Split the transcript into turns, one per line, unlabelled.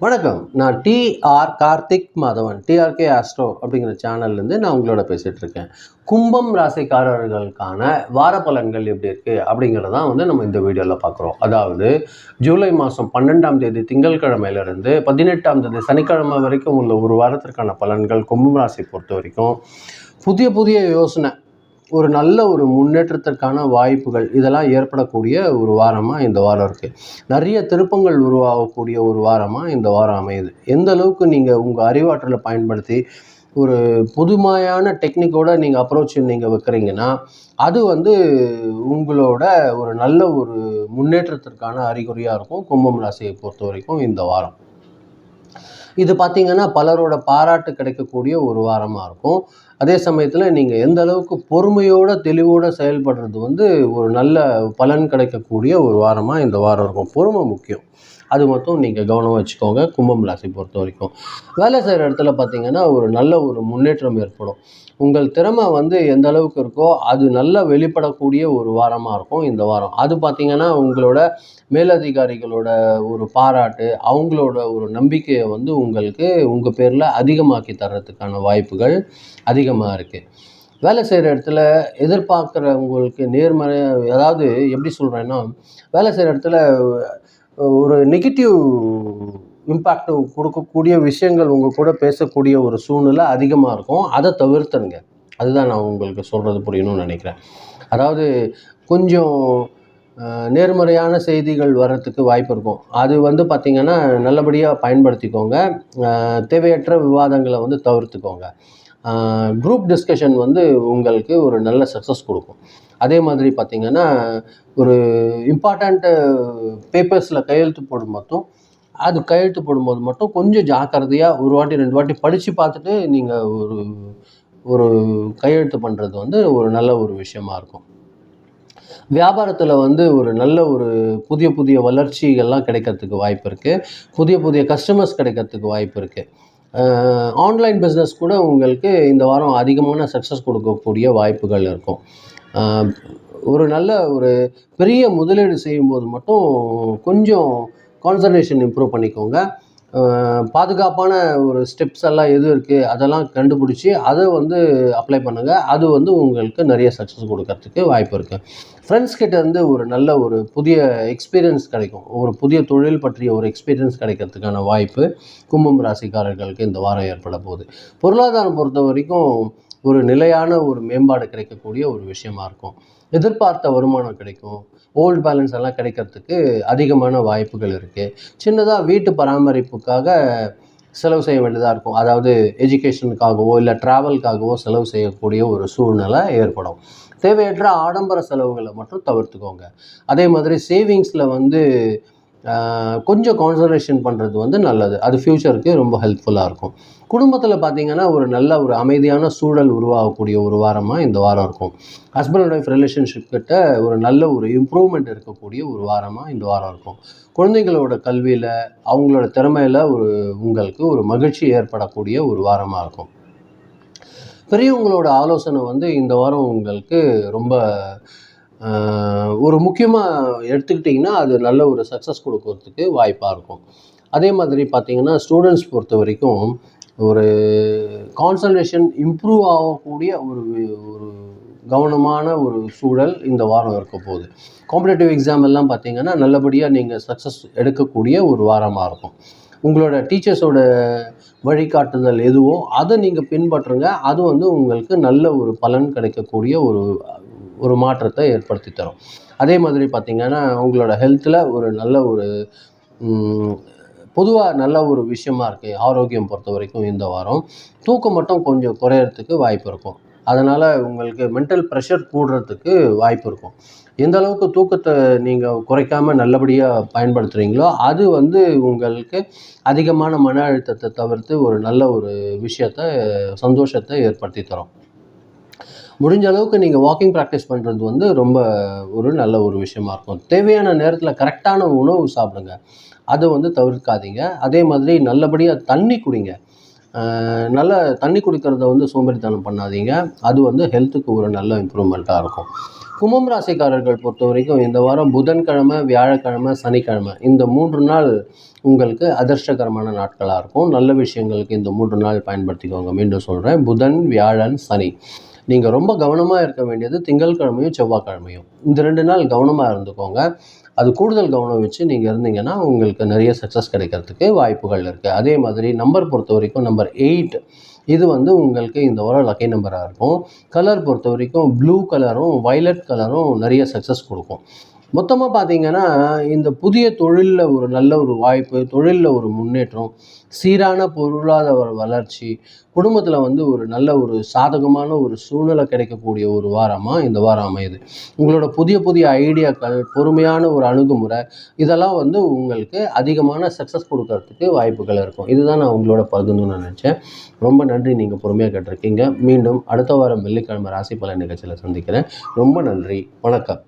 வணக்கம். நான் TR Karthik Madhavan, TRK Astro அப்படிங்கிற சேனல்லேருந்து நான் உங்களோட பேசிகிட்டு இருக்கேன். கும்பம் ராசிக்காரர்களுக்கான வார பலன்கள் எப்படி இருக்குது அப்படிங்கிறதான் நம்ம இந்த வீடியோவில் பார்க்குறோம். அதாவது ஜூலை மாதம் 12ஆம் தேதி திங்கட்கிழமையிலிருந்து 18ஆம் தேதி சனிக்கிழமை வரைக்கும் உள்ள ஒரு வாரத்திற்கான பலன்கள் கும்பம் ராசி பொறுத்த வரைக்கும் புதிய யோசனை, ஒரு நல்ல ஒரு முன்னேற்றத்திற்கான வாய்ப்புகள் இதெல்லாம் ஏற்படக்கூடிய ஒரு வாரமாக இந்த வாரம் இருக்குது. நிறைய திருப்பங்கள் உருவாகக்கூடிய ஒரு வாரமாக இந்த வாரம் அமையுது. எந்த அளவுக்கு நீங்கள் உங்கள் அறிவாற்றலை பயன்படுத்தி ஒரு புதுமையான டெக்னிக்கோட நீங்கள் அப்ரோச் நீங்கள் வைக்கிறீங்கன்னா அது உங்களோட ஒரு நல்ல ஒரு முன்னேற்றத்திற்கான அறிகுறியாக இருக்கும். கும்பம் ராசியை பொறுத்த வரைக்கும் இந்த வாரம் இது பார்த்திங்கன்னா பலரோட பாராட்டு கிடைக்கக்கூடிய ஒரு வாரமாக இருக்கும். அதே சமயத்தில் நீங்கள் எந்த அளவுக்கு பொறுமையோட தெளிவோடு செயல்படுறது ஒரு நல்ல பலன் கிடைக்கக்கூடிய ஒரு வாரமாக இந்த வாரம் இருக்கும். பொறுமை முக்கியம், அது மட்டும் நீங்கள் கவனம் வச்சுக்கோங்க. கும்பம் ராசி பொறுத்த வரைக்கும் வேலை செய்கிற இடத்துல பார்த்திங்கன்னா ஒரு நல்ல ஒரு முன்னேற்றம் ஏற்படும். உங்கள் திறமை எந்த அளவுக்கு இருக்கோ அது நல்லா வெளிப்படக்கூடிய ஒரு வாரமாக இருக்கும் இந்த வாரம். அது பார்த்திங்கன்னா உங்களோட மேலதிகாரிகளோட ஒரு பாராட்டு, அவங்களோட ஒரு நம்பிக்கையை உங்களுக்கு உங்கள் பேரில் அதிகமாக்கி தர்றதுக்கான வாய்ப்புகள் அதிகமாக இருக்குது. வேலை செய்கிற இடத்துல எதிர்பார்க்குறவங்களுக்கு நேர்மறை, அதாவது எப்படி சொல்கிறேன்னா, வேலை செய்கிற இடத்துல ஒரு நெகட்டிவ் இம்பேக்ட் கொடுக்கக்கூடிய விஷயங்கள் உங்கள் கூட பேசக்கூடிய ஒரு சூழ்நிலை அதிகமாக இருக்கும். அதை தவிர்த்துருங்க. அதுதான் நான் உங்களுக்கு சொல்கிறது புரியணும்னு நினைக்கிறேன். அதாவது கொஞ்சம் நேர்மறையான செய்திகள் வர்றதுக்கு வாய்ப்பு இருக்கும். அது பார்த்திங்கன்னா நல்லபடியாக பயன்படுத்திக்கோங்க. தேவையற்ற விவாதங்களை தவிர்த்துக்கோங்க. குரூப் டிஸ்கஷன் உங்களுக்கு ஒரு நல்ல சக்ஸஸ் கொடுக்கும். அதே மாதிரி பார்த்திங்கன்னா ஒரு இம்பார்ட்டண்ட்டு பேப்பர்ஸில் கையெழுத்து போடும்போது மட்டும் கொஞ்சம் ஜாக்கிரதையாக ஒரு வாட்டி 2 வாட்டி படித்து பார்த்துட்டு நீங்கள் ஒரு கையெழுத்து பண்ணுறது ஒரு நல்ல ஒரு விஷயமா இருக்கும். வியாபாரத்தில் ஒரு நல்ல ஒரு புதிய வளர்ச்சிகள்லாம் கிடைக்கிறதுக்கு வாய்ப்பு இருக்குது. புதிய கஸ்டமர்ஸ் கிடைக்கிறதுக்கு வாய்ப்பு இருக்குது. ஆன்லைன் பிஸ்னஸ் கூட உங்களுக்கு இந்த வாரம் அதிகமான சக்ஸஸ் கொடுக்கக்கூடிய வாய்ப்புகள் இருக்கும். ஒரு நல்ல ஒரு பெரிய முதலீடு செய்யும்போது மட்டும் கொஞ்சம் கான்சன்ட்ரேஷன் இம்ப்ரூவ் பண்ணிக்கோங்க. பாதுகாப்பான ஒரு ஸ்டெப்ஸ் எல்லாம் எது இருக்குது அதெல்லாம் கண்டுபிடிச்சி அதை அப்ளை பண்ணுங்கள். அது உங்களுக்கு நிறைய சக்ஸஸ் கொடுக்கறதுக்கு வாய்ப்பு இருக்குது. ஃப்ரெண்ட்ஸ் கிட்டேருந்து ஒரு நல்ல ஒரு புதிய எக்ஸ்பீரியன்ஸ் கிடைக்கும். ஒரு புதிய தொழில் பற்றிய ஒரு எக்ஸ்பீரியன்ஸ் கிடைக்கிறதுக்கான வாய்ப்பு கும்பம் ராசிக்காரர்களுக்கு இந்த வாரம் ஏற்பட போகுது. பொருளாதாரம் பொறுத்த வரைக்கும் ஒரு நிலையான ஒரு மேம்பாடு கிடைக்கக்கூடிய ஒரு விஷயமா இருக்கும். எதிர்பார்த்த வருமானம் கிடைக்கும். ஓல்டு பேலன்ஸ் எல்லாம் கிடைக்கிறதுக்கு அதிகமான வாய்ப்புகள் இருக்குது. சின்னதாக வீட்டு பராமரிப்புக்காக செலவு செய்ய வேண்டியதாக இருக்கும். அதாவது எஜுகேஷனுக்காகவோ இல்லை ட்ராவலுக்காகவோ செலவு செய்யக்கூடிய ஒரு சூழ்நிலை ஏற்படும். தேவையற்ற ஆடம்பர செலவுகளை மட்டும் தவிர்த்துக்கோங்க. அதே மாதிரி சேவிங்ஸில் கொஞ்சம் கான்சன்ட்ரேஷன் பண்ணுறது நல்லது. அது ஃப்யூச்சருக்கு ரொம்ப ஹெல்ப்ஃபுல்லாக இருக்கும். குடும்பத்தில் பார்த்திங்கன்னா ஒரு நல்ல ஒரு அமைதியான சூழல் உருவாகக்கூடிய ஒரு வாரமாக இந்த வாரம் இருக்கும். ஹஸ்பண்ட் அண்ட் ஒய்ஃப் ரிலேஷன்ஷிப் கிட்ட ஒரு நல்ல ஒரு இம்ப்ரூவ்மெண்ட் இருக்கக்கூடிய ஒரு வாரமாக இந்த வாரம் இருக்கும். குழந்தைங்களோட கல்வியில் அவங்களோட திறமையில் உங்களுக்கு ஒரு மகிழ்ச்சி ஏற்படக்கூடிய ஒரு வாரமாக இருக்கும். பெரியவங்களோட ஆலோசனை இந்த வாரம் உங்களுக்கு ரொம்ப ஒரு முக்கியமாக எடுத்துக்கிட்டிங்கன்னா அது நல்ல ஒரு சக்ஸஸ் கொடுக்கறதுக்கு வாய்ப்பாக இருக்கும். அதே மாதிரி பார்த்திங்கன்னா ஸ்டூடெண்ட்ஸ் பொறுத்த வரைக்கும் ஒரு கான்சன்ட்ரேஷன் இம்ப்ரூவ் ஆகக்கூடிய ஒரு கவனமான ஒரு சூழல் இந்த வாரம் இருக்க போகுது. காம்படேட்டிவ் எக்ஸாம் எல்லாம் பார்த்திங்கன்னா நல்லபடியாக நீங்கள் சக்ஸஸ் எடுக்கக்கூடிய ஒரு வாரமாக இருக்கும். உங்களோட டீச்சர்ஸோட வழிகாட்டுதல் எதுவோ அதை நீங்கள் பின்பற்றுங்க. அது உங்களுக்கு நல்ல ஒரு பலன் கிடைக்கக்கூடிய ஒரு மாற்றத்தை ஏற்படுத்தி தரும். அதே மாதிரி பார்த்திங்கன்னா உங்களோட ஹெல்த்தில் ஒரு நல்ல ஒரு பொதுவாக நல்ல ஒரு விஷயமா இருக்குது. ஆரோக்கியம் பொறுத்த வரைக்கும் இந்த வாரம் தூக்கம் மட்டும் கொஞ்சம் குறையிறதுக்கு வாய்ப்பு இருக்கும். அதனால் உங்களுக்கு மென்டல் ப்ரெஷர் கூடுறதுக்கு வாய்ப்பு இருக்கும். எந்த அளவுக்கு தூக்கத்தை நீங்கள் குறைக்காமல் நல்லபடியாக பயன்படுத்துகிறீங்களோ அது உங்களுக்கு அதிகமான மன அழுத்தத்தை தவிர்த்து ஒரு நல்ல ஒரு விஷயத்தை, சந்தோஷத்தை ஏற்படுத்தி தரும். முடிஞ்ச அளவுக்கு நீங்கள் வாக்கிங் ப்ராக்டிஸ் பண்ணுறது ரொம்ப ஒரு நல்ல ஒரு விஷயமா இருக்கும். தேவையான நேரத்தில் கரெக்டான உணவு சாப்பிடுங்க. அதை தவிர்க்காதீங்க. அதே மாதிரி நல்லபடியாக தண்ணி குடிங்க. நல்ல தண்ணி குடிக்கிறத சோம்பேறித்தனம் பண்ணாதீங்க. அது ஹெல்த்துக்கு ஒரு நல்ல இம்ப்ரூவ்மெண்ட்டாக இருக்கும். கும்பம் ராசிக்காரர்கள் பொறுத்த வரைக்கும் இந்த வாரம் புதன்கிழமை, வியாழக்கிழமை, சனிக்கிழமை இந்த 3 நாள் உங்களுக்கு அதிர்ஷ்டகரமான நாட்களாக இருக்கும். நல்ல விஷயங்களுக்கு இந்த 3 நாள் பயன்படுத்திக்கோங்க. மீண்டும் சொல்கிறேன், புதன், வியாழன், சனி. நீங்கள் ரொம்ப கவனமாக இருக்க வேண்டியது திங்கட்கிழமையும் செவ்வாய்க்கிழமையும். இந்த 2 நாள் கவனமாக இருந்துக்கோங்க. அது கூடுதல் கவனம் வச்சு நீங்கள் இருந்தீங்கன்னா உங்களுக்கு நிறைய சக்ஸஸ் கிடைக்கிறதுக்கு வாய்ப்புகள் இருக்குது. அதே மாதிரி நம்பர் பொறுத்த வரைக்கும் நம்பர் 8 இது வந்து உங்களுக்கு இந்த வாரம் லக்கி நம்பராக இருக்கும். கலர் பொறுத்த வரைக்கும் ப்ளூ கலரும் வயலட் கலரும் நிறைய சக்ஸஸ் கொடுக்கும். மொத்தமாக பார்த்தீங்கன்னா இந்த புதிய தொழிலில் ஒரு நல்ல ஒரு வாய்ப்பு, தொழிலில் ஒரு முன்னேற்றம், சீரான பொருளாதார வளர்ச்சி, குடும்பத்தில் வந்து ஒரு நல்ல ஒரு சாதகமான ஒரு சூழ்நிலை கிடைக்கக்கூடிய ஒரு வாரமாக இந்த வாரம் அமையுது. உங்களோட புதிய புதிய ஐடியாக்கள், பொறுமையான ஒரு அணுகுமுறை இதெல்லாம் வந்து உங்களுக்கு அதிகமான சக்ஸஸ் கொடுக்கறதுக்கு வாய்ப்புகள் இருக்கும். இதுதான் நான் உங்களோட பகிர்ந்துன்னு நினச்சேன். ரொம்ப நன்றி, நீங்கள் பொறுமையாக கேட்டிருக்கீங்க. மீண்டும் அடுத்த வாரம் வெள்ளிக்கிழமை ராசி பலன் நிகழ்ச்சியில் சந்திக்கிறேன். ரொம்ப நன்றி, வணக்கம்.